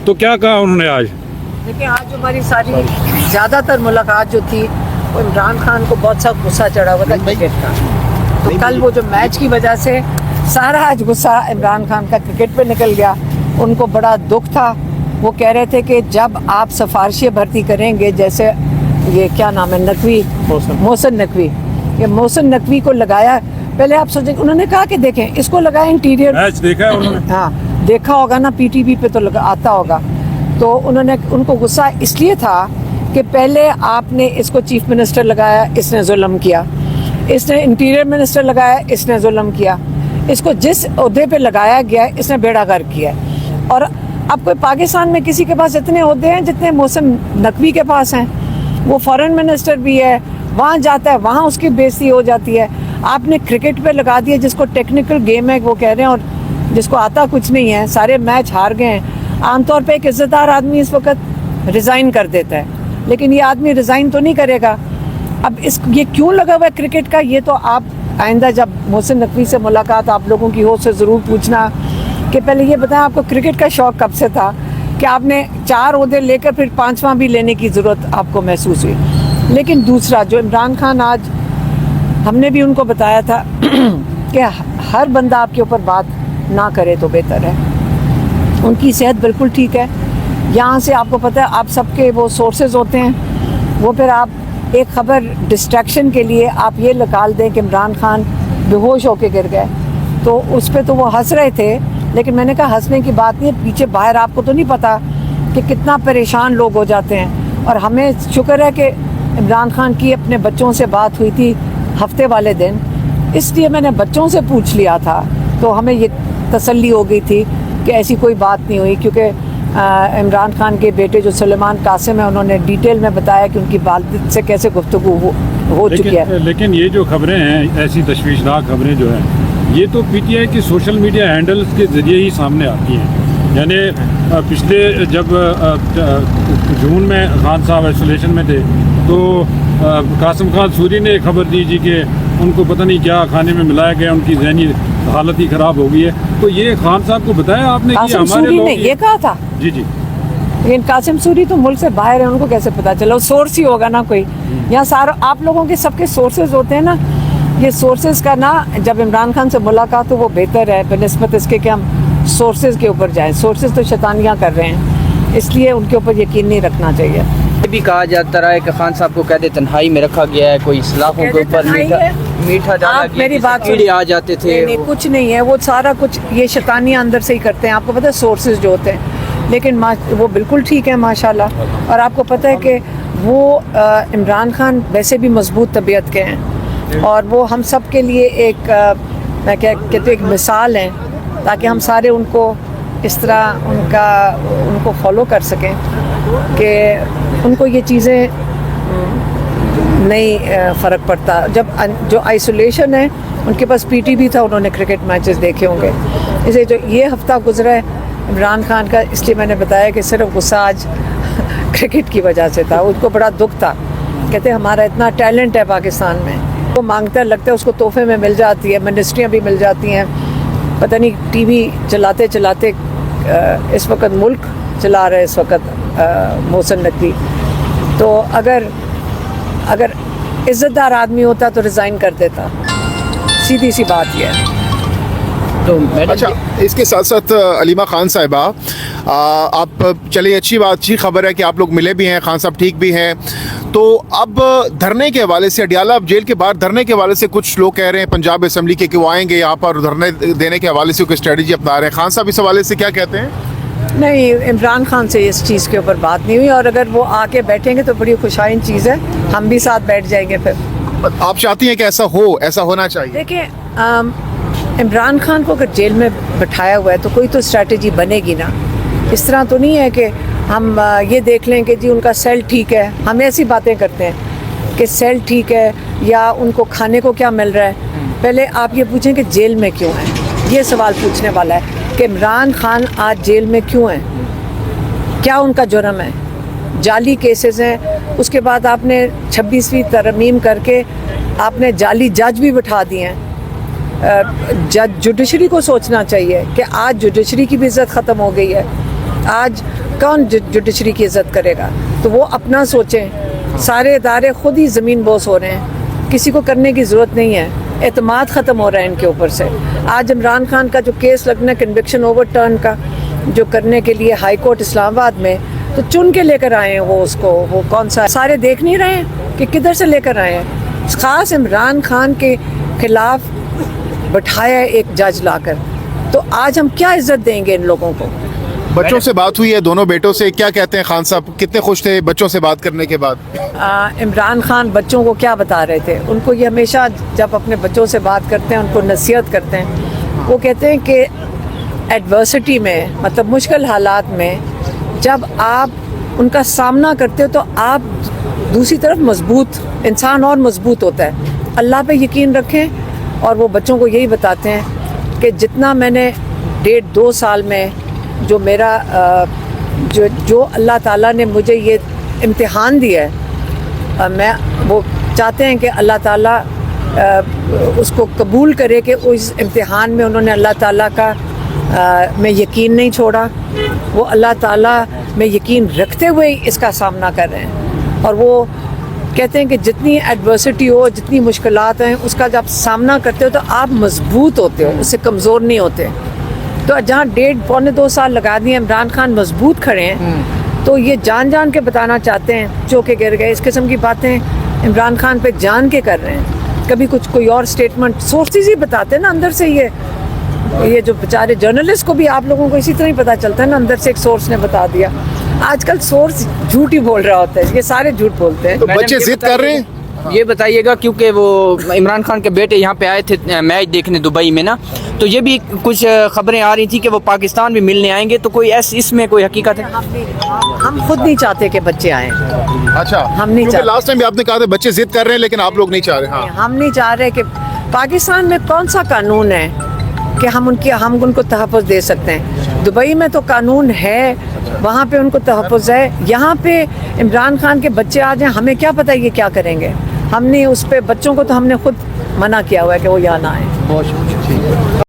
تو کیا کہا انہوں نے آج؟ دیکھیں آج ہماری ساری زیادہ تر ملاقات جو تھی وہ عمران خان کو بہت سا غصہ چڑھا ہوا تھا کرکٹ کا. تو کل وہ جو میچ کی وجہ سے سارا آج غصہ عمران خان کا کرکٹ پہ نکل گیا. ان کو بڑا دکھ تھا. وہ کہہ رہے تھے کہ جب آپ سفارشیں بھرتی کریں گے, جیسے یہ کیا نام ہے, نقوی, محسن نقوی, یہ محسن نقوی کو لگایا. پہلے آپ سوچیں, انہوں نے کہا کہ دیکھیں اس کو لگایا انٹیریئر میچ دیکھا ہے انہوں نے؟ ہاں دیکھا ہوگا نا, پی ٹی وی پہ تو آتا ہوگا. تو انہوں نے, ان کو غصہ اس لیے تھا کہ پہلے آپ نے اس کو چیف منسٹر لگایا, اس نے ظلم کیا. اس نے انٹیریئر منسٹر لگایا, اس نے ظلم کیا. اس کو جس عہدے پہ لگایا گیا اس نے بیڑا غرق کیا. اور اب کوئی پاکستان میں کسی کے پاس اتنے عہدے ہیں جتنے محسن نقوی کے پاس ہیں. وہ فارن منسٹر بھی ہے, وہاں جاتا ہے, وہاں اس کی بےعزتی ہو جاتی ہے. آپ نے کرکٹ پہ لگا دیا جس کو ٹیکنیکل گیم ہے وہ کہہ رہے ہیں, اور جس کو آتا کچھ نہیں ہے, سارے میچ ہار گئے ہیں. عام طور پہ ایک عزت دار آدمی اس وقت ریزائن کر دیتا ہے, لیکن یہ آدمی ریزائن تو نہیں کرے گا. اب یہ کیوں لگا ہوا ہے کرکٹ کا, یہ تو آپ آئندہ جب محسن نقوی سے ملاقات آپ لوگوں کی ہو سے ضرور پوچھنا کہ پہلے یہ بتائیں آپ کو کرکٹ کا شوق کب سے تھا کہ آپ نے 4 عہدے لے کر پھر 5واں بھی لینے کی ضرورت آپ کو محسوس ہوئی. لیکن دوسرا جو عمران خان, آج ہم نے بھی ان کو بتایا تھا کہ ہر بندہ آپ کے اوپر بات نہ کرے تو بہتر ہے. ان کی صحت بالکل ٹھیک ہے. یہاں سے آپ کو پتہ ہے آپ سب کے وہ سورسز ہوتے ہیں, وہ پھر آپ ایک خبر ڈسٹریکشن کے لیے آپ یہ نکال دیں کہ عمران خان بے ہوش ہو کے گر گئے, تو اس پہ تو وہ ہنس رہے تھے. لیکن میں نے کہا ہنسنے کی بات نہیں ہے, پیچھے باہر آپ کو تو نہیں پتا کہ کتنا پریشان لوگ ہو جاتے ہیں. اور ہمیں شکر ہے کہ عمران خان کی اپنے بچوں سے بات ہوئی تھی ہفتے والے دن, اس لیے میں نے بچوں سے پوچھ لیا تھا, تو ہمیں یہ تسلی ہو گئی تھی کہ ایسی کوئی بات نہیں ہوئی. کیونکہ عمران خان کے بیٹے جو سلیمان قاسم ہیں, انہوں نے ڈیٹیل میں بتایا کہ ان کی والد سے کیسے گفتگو ہو چکی ہے. لیکن یہ جو خبریں ہیں, ایسی تشویشناک خبریں جو ہیں, یہ تو پی ٹی آئی کی سوشل میڈیا ہینڈلز کے ذریعے ہی سامنے آتی ہیں. یعنی پچھلے جب جون میں خان صاحب آئسولیشن میں تھے تو قاسم خان سوری نے خبر دی جی کہ ان کو پتہ نہیں کیا کھانے میں ملایا گیا, ان کی ذہنی حالت ہی خراب ہو گئی ہے. تو یہ خان صاحب کو بتایا آپ نے کہ ہمارے لوگ یہ کہا تھا؟ جی جی. لیکن قاسم سوری تو ملک سے باہر ہے, ان کو کیسے پتا چلا؟ سورس ہی ہوگا نا کوئی. یہاں سارا آپ لوگوں کے سب کے سورسز ہوتے ہیں نا, یہ سورسز کا نا, جب عمران خان سے ملاقات ہو وہ بہتر ہے بنسبت اس کے کہ ہم سورسز کے اوپر جائیں. سورسز تو شیطانیاں کر رہے ہیں, اس لیے ان کے اوپر یقین نہیں رکھنا چاہیے. یہ بھی کہا جاتا رہا ہے کہ خان صاحب کو قید تنہائی میں رکھا گیا ہے, کوئی سلاخوں کے اوپر میٹھا ڈالا گیا, میری بات کیڑے آ جاتے تھے. نہیں, کچھ نہیں ہے, وہ سارا کچھ یہ شیطانیاں اندر سے ہی کرتے ہیں. آپ کو پتہ ہے سورسز جو ہوتے ہیں, لیکن وہ بالکل ٹھیک ہے ماشاءاللہ. اور آپ کو پتہ ہے کہ وہ عمران خان ویسے بھی مضبوط طبیعت کے ہیں, اور وہ ہم سب کے لیے ایک میں کہتے ایک مثال ہیں, تاکہ ہم سارے ان کو اس طرح ان کو فالو کر سکیں کہ ان کو یہ چیزیں نہیں فرق پڑتا. جب جو آئسولیشن ہے ان کے پاس پی ٹی وی تھا, انہوں نے کرکٹ میچز دیکھے ہوں گے. اسے جو یہ ہفتہ گزرا ہے عمران خان کا, اس لیے میں نے بتایا کہ صرف غصہ آج کرکٹ کی وجہ سے تھا. اس کو بڑا دکھ تھا, کہتے ہمارا اتنا ٹیلنٹ ہے پاکستان میں, وہ مانگتا ہے, لگتا ہے اس کو تحفے میں مل جاتی ہے, منسٹریاں بھی مل جاتی ہیں. پتہ نہیں ٹی وی چلاتے چلاتے اس وقت ملک چلا رہے اس وقت محسن نقوی. تو اگر عزت دار آدمی ہوتا تو ریزائن کر دیتا, سیدھی سی بات یہ ہے. تو اچھا, اس کے ساتھ ساتھ علیمہ خان صاحبہ, آپ چلیے اچھی بات, اچھی خبر ہے کہ آپ لوگ ملے بھی ہیں, خان صاحب ٹھیک بھی ہیں. تو اب دھرنے کے حوالے سے, اڈیالہ اب جیل کے باہر دھرنے کے حوالے سے کچھ لوگ کہہ رہے ہیں پنجاب اسمبلی کے کہ وہ آئیں گے یہاں پر دھرنے دینے کے حوالے سے کوئی اسٹریٹجی اپنا رہے ہیں. خان صاحب اس حوالے سے کیا کہتے ہیں؟ نہیں, عمران خان سے اس چیز کے اوپر بات نہیں ہوئی, اور اگر وہ آ کے بیٹھیں گے تو بڑی خوشائن چیز ہے, ہم بھی ساتھ بیٹھ جائیں گے. پھر آپ چاہتی ہیں کہ ایسا ہونا چاہیے؟ دیکھیں, عمران خان کو اگر جیل میں بٹھایا ہوا ہے تو کوئی تو اسٹریٹجی بنے گی نا. اس طرح تو نہیں ہے کہ ہم یہ دیکھ لیں کہ جی ان کا سیل ٹھیک ہے, ہم ایسی باتیں کرتے ہیں کہ سیل ٹھیک ہے یا ان کو کھانے کو کیا مل رہا ہے. پہلے آپ یہ پوچھیں کہ جیل میں کیوں ہیں, یہ سوال پوچھنے والا ہے کہ عمران خان آج جیل میں کیوں ہیں, کیا ان کا جرم ہے. جعلی کیسز ہیں, اس کے بعد آپ نے 26ویں ترمیم کر کے آپ نے جعلی جج بھی بٹھا دیے ہیں. جوڈیشری کو سوچنا چاہیے کہ آج جوڈیشری کی بھی عزت ختم ہو گئی ہے. آج کون جوڈیشری کی عزت کرے گا؟ تو وہ اپنا سوچیں. سارے ادارے خود ہی زمین بوس ہو رہے ہیں, کسی کو کرنے کی ضرورت نہیں ہے. اعتماد ختم ہو رہا ہے ان کے اوپر سے. آج عمران خان کا جو کیس لگنا کنوکشن اوور ٹرن کا جو کرنے کے لیے ہائی کورٹ اسلام آباد میں, تو چن کے لے کر آئے ہیں وہ اس کو, وہ کون سا, سارے دیکھ نہیں رہے ہیں کہ کدھر سے لے کر آئے ہیں. خاص عمران خان کے خلاف بٹھایا ایک جج لا کر, تو آج ہم کیا عزت دیں گے ان لوگوں کو؟ بچوں سے بات ہوئی ہے دونوں بیٹوں سے, کیا کہتے ہیں خان صاحب, کتنے خوش تھے بچوں سے بات کرنے کے بعد؟ عمران خان بچوں کو کیا بتا رہے تھے؟ ان کو یہ ہمیشہ جب اپنے بچوں سے بات کرتے ہیں ان کو نصیحت کرتے ہیں, وہ کہتے ہیں کہ ایڈورسٹی میں, مطلب مشکل حالات میں جب آپ ان کا سامنا کرتے ہو تو آپ دوسری طرف مضبوط انسان اور مضبوط ہوتا ہے. اللہ پہ یقین رکھیں. اور وہ بچوں کو یہی بتاتے ہیں کہ جتنا میں نے 1.5-2 سال میں جو میرا جو اللہ تعالیٰ نے مجھے یہ امتحان دیا ہے, میں وہ چاہتے ہیں کہ اللہ تعالیٰ اس کو قبول کرے کہ اس امتحان میں انہوں نے اللہ تعالیٰ کا میں یقین نہیں چھوڑا, وہ اللہ تعالیٰ میں یقین رکھتے ہوئے اس کا سامنا کر رہے ہیں. اور وہ کہتے ہیں کہ جتنی ایڈورسٹی ہو, جتنی مشکلات ہیں, اس کا جب سامنا کرتے ہو تو آپ مضبوط ہوتے ہو, اس سے کمزور نہیں ہوتے. تو جہاں 1.5-2 سال لگا دیے عمران خان مضبوط کھڑے ہیں, تو یہ جان کے بتانا چاہتے ہیں جو کہ گر گئے. اس قسم کی باتیں عمران خان پہ جان کے کر رہے ہیں. کبھی کچھ کوئی اور اسٹیٹمنٹ سورسز ہی بتاتے ہیں نا اندر سے. یہ جو بیچارے جرنلسٹ کو بھی آپ لوگوں کو اسی طرح ہی پتہ چلتا ہے نا, اندر سے ایک سورس نے بتا دیا. آج کل سورس جھوٹ ہی بول رہا ہوتا ہے, یہ سارے جھوٹ بولتے ہیں. تو بچے ضد کر رہے ہیں. یہ بتائیے گا, کیونکہ وہ عمران خان کے بیٹے یہاں پہ آئے تھے میچ دیکھنے دبئی میں نا, تو یہ بھی کچھ خبریں آ رہی تھی کہ وہ پاکستان بھی ملنے آئیں گے, تو کوئی اس میں کوئی حقیقت ہے؟ ہم خود نہیں چاہتے کہ بچے آئیں. اچھا, ہم نہیں چاہتے. لاسٹ ٹائم بھی آپ نے کہا تھا بچے ضد کر رہے ہیں لیکن آپ لوگ نہیں چاہ رہے. ہاں, ہم نہیں چاہ رہے کہ پاکستان میں کون سا قانون ہے کہ ہم ان کو تحفظ دے سکتے ہیں. دبئی میں تو قانون ہے, وہاں پہ ان کو تحفظ ہے. یہاں پہ عمران خان کے بچے آ جائیں, ہمیں کیا پتہ یہ کیا کریں گے. ہم نے اس پہ بچوں کو تو ہم نے خود منع کیا ہوا ہے کہ وہ یہاں نہ آئیں. بہت